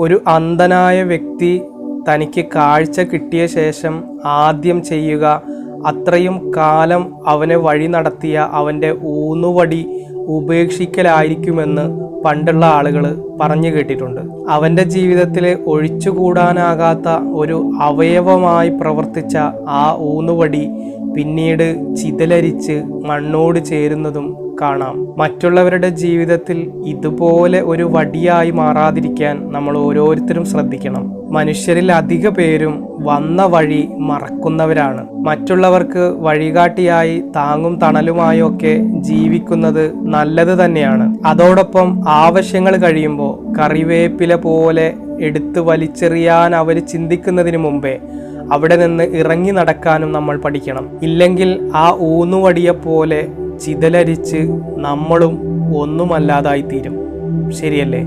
ഒരു അന്ധനായ വ്യക്തി തനിക്ക് കാഴ്ച കിട്ടിയ ശേഷം ആദ്യം ചെയ്യുക അത്രയും കാലം അവനെ വഴി നടത്തിയ അവൻ്റെ ഊന്നുവടി ഉപേക്ഷിക്കലായിരിക്കുമെന്ന് പണ്ടുള്ള ആളുകൾ പറഞ്ഞു കേട്ടിട്ടുണ്ട്. അവൻ്റെ ജീവിതത്തിൽ ഒഴിച്ചുകൂടാനാകാത്ത ഒരു അവയവമായി പ്രവർത്തിച്ച ആ ഊന്നുവടി പിന്നീട് ചിതലരിച്ച് മണ്ണോട് ചേരുന്നതും കാണാം. മറ്റുള്ളവരുടെ ജീവിതത്തിൽ ഇതുപോലെ ഒരു വടിയായി മാറാതിരിക്കാൻ നമ്മൾ ഓരോരുത്തരും ശ്രദ്ധിക്കണം. മനുഷ്യരിൽ അധിക പേരും വന്ന വഴി മറക്കുന്നവരാണ്. മറ്റുള്ളവർക്ക് വഴികാട്ടിയായി താങ്ങും തണലുമായും ഒക്കെ ജീവിക്കുന്നത് നല്ലത് തന്നെയാണ്. അതോടൊപ്പം ആവശ്യങ്ങൾ കഴിയുമ്പോൾ കറിവേപ്പില പോലെ എടുത്ത് വലിച്ചെറിയാൻ അവർ ചിന്തിക്കുന്നതിന് മുമ്പേ അവിടെ നിന്ന് ഇറങ്ങി നടക്കാനും നമ്മൾ പഠിക്കണം. ഇല്ലെങ്കിൽ ആ ഊന്നുവടിയെ പോലെ ചിതലരിച്ച് നമ്മളും ഒന്നുമല്ലാതായിത്തീരും. ശരിയല്ലേ?